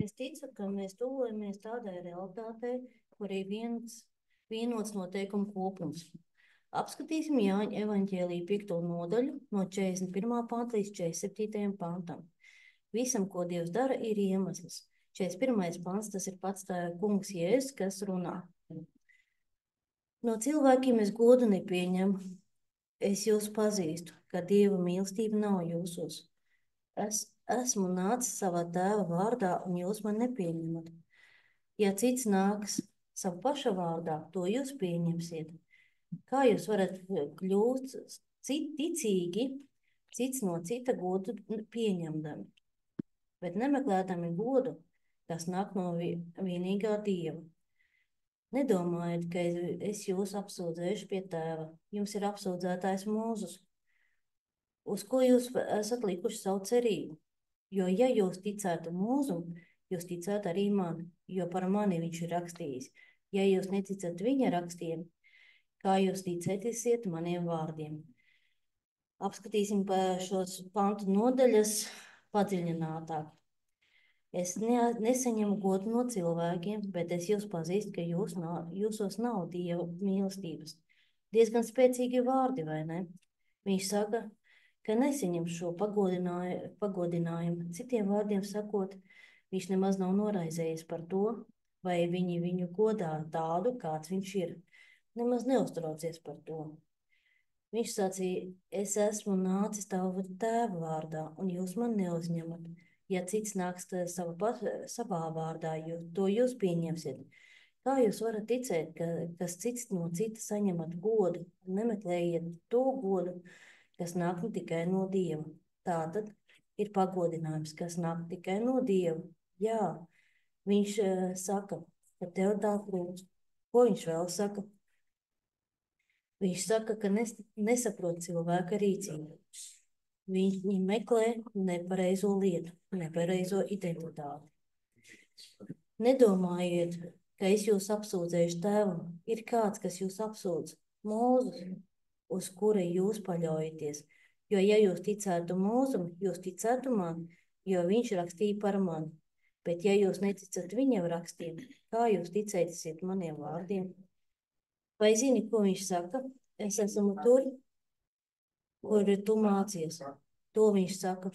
Es ticu, ka mēs tuvojamies tādai realitātei, kur ir vienots noteikumu kopums. Apskatīsim Jāņa evaņģēlija 5. nodaļu no 41. panta līdz 47. pantam. Visam, ko Dievs dara, ir iemesls. 41. pants, tas ir pats tā kungs Jēzus, kas runā. No cilvēkiem es godu nepieņemu. Es jūs pazīstu, ka Dieva mīlestība nav jūsos. Es esmu nācis savā tēva vārdā, un jūs man nepieņemat. Ja cits nāks savu paša vārdā, to jūs pieņemsiet. Kā jūs varat kļūt ticīgi, cits no cita godu pieņemdami, bet nemeklēdami godu, kas nāk no vienīgā Dieva? Nedomājiet, ka es jūs apsūdzēšu pie tēva. Jums ir apsūdzētājs Mūzes, uz ko jūs esat likuši savu cerību. Jo, ja jūs ticētu Mūzum, jūs ticētu arī man, jo par mani viņš ir rakstījis. Ja jūs neticat viņa rakstiem, kā jūs ticēsiet maniem vārdiem? Apskatīsim šos pantu nodaļas padziļinātāk. Es nesaņemu godu no cilvēkiem, bet es jūs pazīstu, ka jūsos nav Dieva mīlestības. Diezgan spēcīgi vārdi, vai ne? Viņš saka, ka nesaņem šo pagodinājumu. Citiem vārdiem sakot, viņš nemaz nav noraizējies par to, vai viņi viņu godā tādu, kāds viņš ir. Nemaz neuztraucies par to. Viņš sacīja, es esmu nācis tavu tēva vārdā, un jūs man neuzņemat. Ja cits nāks savā vārdā, to jūs pieņemsiet. Kā jūs varat ticēt, ka kas cits no cita saņemat godu, un nemeklējiet to godu, kas nāk tikai no Dieva? Tātad ir pagodinājums, kas nāk tikai no Dieva. Jā, viņš saka, ka tev tā trūkst. Ko viņš vēl saka? Viņš saka, ka nesaprot cilvēka rīcību. Viņi meklē nepareizo lietu, nepareizo identitāti. Nedomājiet, ka es jūs apsūdzēšu tēvam. Ir kāds, kas jūs apsūdz, Mūzes, uz kura jūs paļaujaties. Jo, ja jūs ticētu Mūzum, jūs ticētu man, jo viņš rakstīja par mani. Bet, ja jūs neticat viņam rakstiem, kā jūs ticēsiet maniem vārdiem? Vai zini, ko viņš saka? Es esmu tur, kur tu mācies. To viņš saka.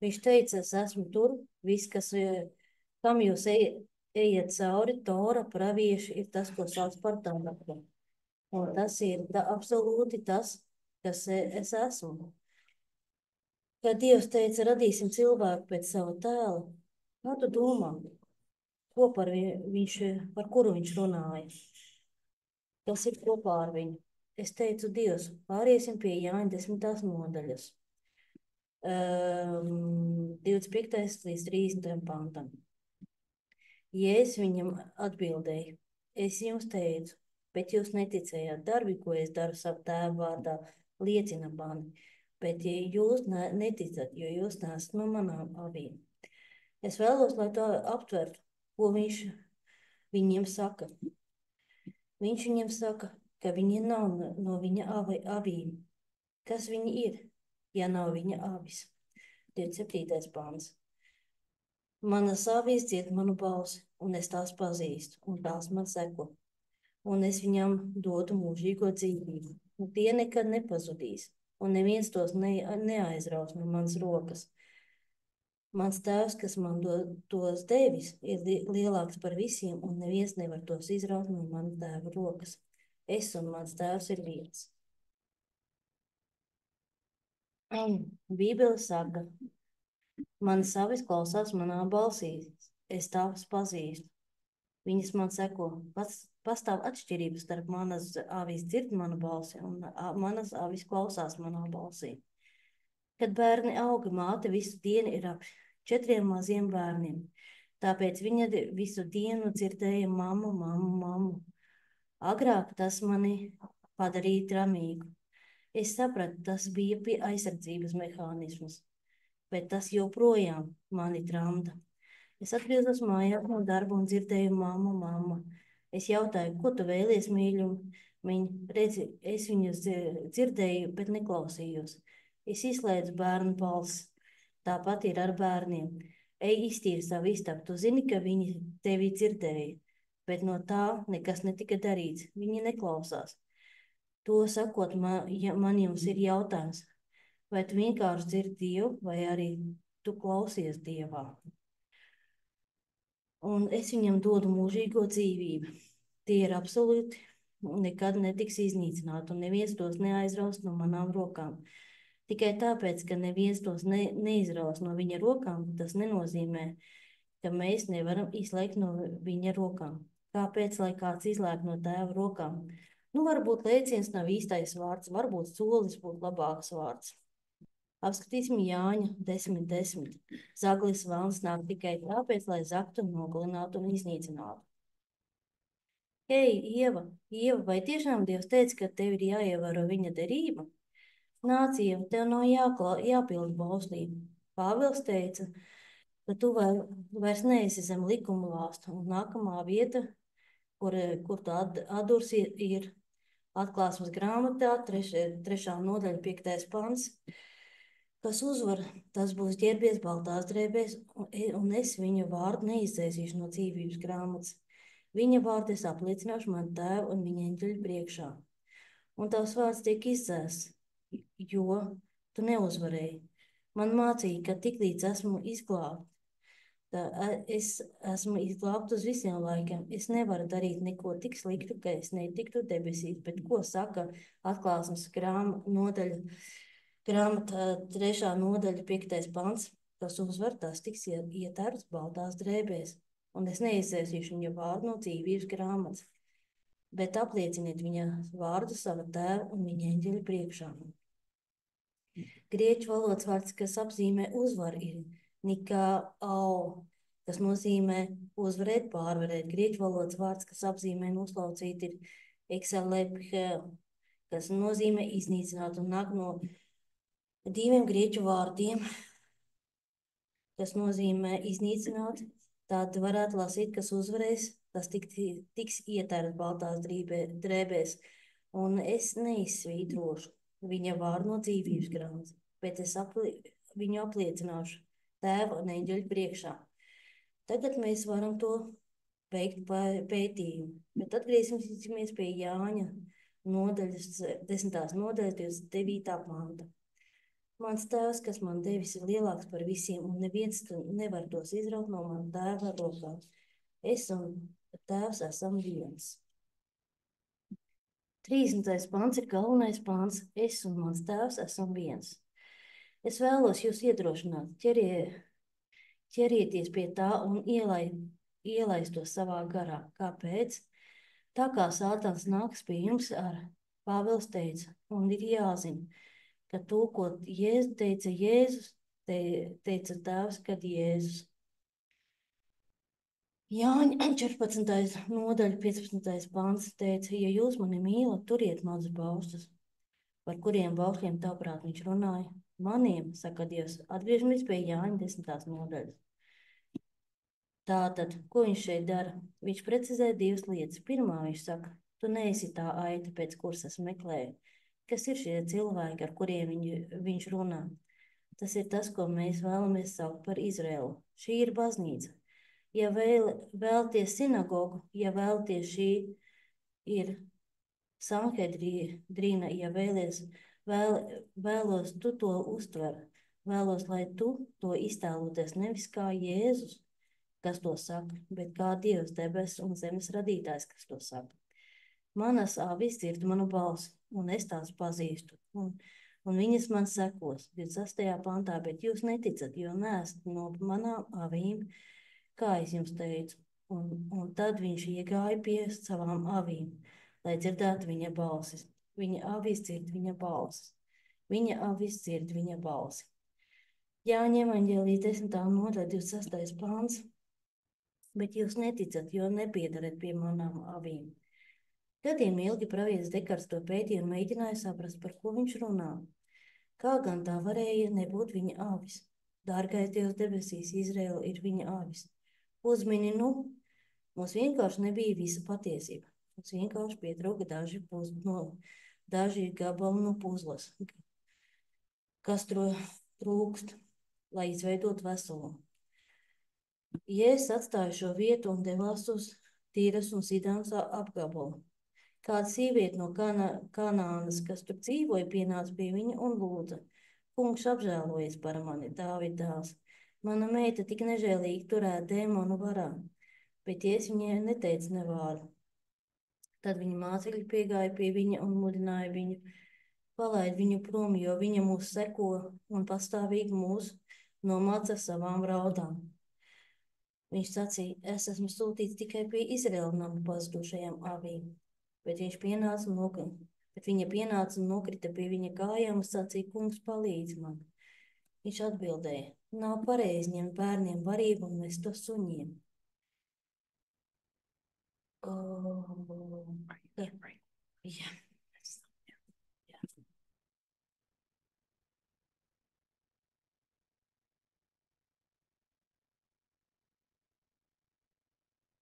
Viņš teica, es esmu tur, viss, kam jūs ejat cauri, Tora, pravieši, ir tas, ko sauc par Tanakhu. Un tas ir absolūti tas, kas es esmu. Kad Dievs teica, radīsim cilvēku pēc sava tēla, kā tu domā, par kuru viņš runāja? Kas ir kopā ar viņu? Es teicu, Dievs, pāriesim pie Jāņa 10. nodaļas. 25. līdz 30. pantam. Jēzus viņam atbildēja, es jums teicu, bet jūs neticējāt. Darbi, ko es daru savu tēvu vārdā, liecina mani. Bet ja jūs neticat, jo jūs neesat no manām avīm. Es vēlos, lai to aptvertu, ko viņš viņiem saka. Viņš viņiem saka, ka viņi nav no viņa avīm. Kas viņi ir, ja nav viņa avis? 27. pāns. Manas avis dzird manu balsi, un es tās pazīstu, un tās man seko. Un es viņam dodu mūžīgo dzīvību. Un tie nekad nepazudīs, un neviens tos neaizraus no manas rokas. Mans tēvs, kas man tos devis, ir lielāks par visiem, un neviens nevar tos izraut no manas tēva rokas. Es un mans tēvs ir viens. Bībele saka, manas avis klausās manā balsī, es tās pazīstu. Viņas man seko. Pastāv atšķirības starp manas avis dzird manu balsi un manas avis klausās manā balsī. Kad bērni auga, māte visu dienu ir ap 4 maziem bērniem. Tāpēc viņa visu dienu dzirdēja mammu, mammu, mammu. Agrāk tas mani padarīja ramīgu. Es sapratu, tas bija pie aizsardzības mehānismus, bet tas joprojām mani tramda. Es atgriezos mājās no darba un dzirdēju mammu, mammu. Es jautāju, ko tu vēlies, mīļumiņ? Redzi, es viņus dzirdēju, bet neklausījos. Es izslēdzu bērnu balsi. Tāpat ir ar bērniem. ej iztīri savu istabu. Tu zini, ka viņi tevi dzirdēja, bet no tā nekas netika darīts. Viņi neklausās. To sakot, man jums ir jautājums, vai tu vienkārši dzirdi Dievu, vai arī tu klausies Dievā? Un es viņam dodu mūžīgo dzīvību. Tie ir absolūti, nekad netiks iznīcināti, un neviens tos neaizraus no manām rokām. Tikai tāpēc, ka neviens tos neizraus no viņa rokām, tas nenozīmē, ka mēs nevaram izslēgt no viņa rokām. Kāpēc, lai kāds izslēg no tēva rokām? Nu, varbūt lēciens nav īstais vārds, varbūt solis būtu labāks vārds. Apskatīsim Jāņa 10:10. Zaglis vēlns nāk tikai tāpēc, lai zaktu, nogalinātu un iznīcinātu. Hei, Ieva, vai tiešām Dievs teica, ka tev ir jāievēro viņa derība? Nāc, Ieva, tev nav jāpild bauslība. Pāvils teica, ka tu vairs neesi zem likuma lāsta, un nākamā vieta, kur tu atdursi, ir Atklāsmes grāmatā, 3. nodaļa, 5. pants. Kas uzvar, tas būs ģērbies baltās drēbēs, un es viņu vārdu neizdzēsīšu no dzīvības grāmatas. Viņa vārdu es apliecināšu man tēvu un viņa eņģeļu priekšā. Un tavs vārds tiek izdzēsts, jo tu neuzvarēji. Man mācīja, ka tiklīdz esmu izglābta, es esmu izglābta uz visiem laikiem. Es nevaru darīt neko tik sliktu, ka es netiktu debesīs. Bet ko saka Atklāsmes grāmata 3. nodaļa, 5. pants? Kas uzvar, tas tiks ietērts baltās drēbēs. Un es neizdzēsīšu viņa vārdu no dzīvības grāmatas, bet aplieciniet viņa vārdu sava tēva un viņa eņģeļu priekšā. Grieķu valodas vārds, kas apzīmē uzvaru, ir nikāo, kas nozīmē uzvarēt, pārvarēt. Grieķu valodas vārds, kas apzīmē noslaucīt, ir eksalephe, kas nozīmē iznīcināt un nāk no diviem grieķu vārdiem, kas nozīmē iznīcināt. Tad varētu lasīt, kas uzvarēs, tas tiks ietērts baltās drēbēs. Un es neizsvītrošu viņa vārdu no dzīvības grāmatas, bet es viņu apliecināšu tēva un eņģeļu priekšā. Tagad mēs varam to veikt pētījumu, bet atgriezīsimies pie Jāņa 10. nodaļas 29. panta. Mans tēvs, kas man devis, ir lielāks par visiem, un neviens nevar tos izraut no man tēva rokām. Es un tēvs esam viens. 30. pants ir galvenais pants. Es un mans tēvs esam viens. Es vēlos jūs iedrošināt, ķerieties pie tā un ielaist to savā garā. Kāpēc? Tā kā Sātans nāks pie jums Pāvils teica, un ir jāzina, ka to, ko teica Jēzus, teica tēvs, kad Jēzus. Jāņa 14. nodaļa, 15. pants teica, ja jūs mani mīlat, turiet mazus baustus. Par kuriem baustiem tavuprāt viņš runāja? Maniem, saka Dievs. Atgriežamies pie Jāņa 10. nodaļas. Tātad, ko viņš šeit dara? Viņš precizē divas lietas. Pirmā viņš saka, tu neesi tā aita, pēc kuras es meklēju. Kas ir šie cilvēki, ar kuriem viņš runā? Tas ir tas, ko mēs vēlamies saukt par Izraēlu. Šī ir baznīca. Ja vēlaties sinagogu, ja vēlaties šī ir Sanhedrīna, ja vēlos tu to uztver, vēlos, lai tu to iztēloties nevis kā Jēzus, kas to saka, bet kā Dievs, debesu un zemes radītājs, kas to saka. Manas avis dzird manu balsi, un es tās pazīstu, un viņas man sekos, 26. pantā, bet jūs neticat, jo neesat no manām avīm, kā es jums teicu. Un tad viņš iegāja pie savām avīm, lai dzirdētu viņa balsis. Viņa avis dzird viņa balsis. Viņa avis dzird viņa balsi. Jāņa evaņģēlija 10. nodaļa 26. pāns. Bet jūs neticat, jo nepiedarat pie manām avīm. Gadiem ilgi pravietis Dekars to pētīja un mēģināja saprast, par ko viņš runā. Kā gan tā varēja nebūt viņa avis? Dārgais Dievs debesīs, Izraēla ir viņa avis. Uzmini, mums vienkārši nebija visa patiesība. Mums vienkārši pietrūka daži gabali no puzles, kas trūkst, lai izveidot veselumu. Jēzus atstāja šo vietu un devās uz Tīras un Sidānas apgabalu. Kāda sieviete no Kanānas, kas tur dzīvoja, pienāca pie viņa un lūdza: Kungs, apžēlojies par mani, Dāvida dēls. Mana meita tik nežēlīgi turēta dēmonu varā, bet Jēzus viņai neteica ne vārdu. Tad viņa mācekļi piegāja pie viņa un mudināja viņu: Palaid viņu prom, jo viņa mūs seko un pastāvīgi mūs nomāca savām raudām. Viņš sacīja: Es esmu sūtīts tikai pie Izraēla namu pazudušajām avīm. Bet viņa pienāca un nokrita pie viņa kājām un sacīja: Kungs, palīdzi man. Viņš atbildēja: Nav pareizi ņemt bērniem barību un mest to suņiem. Jā.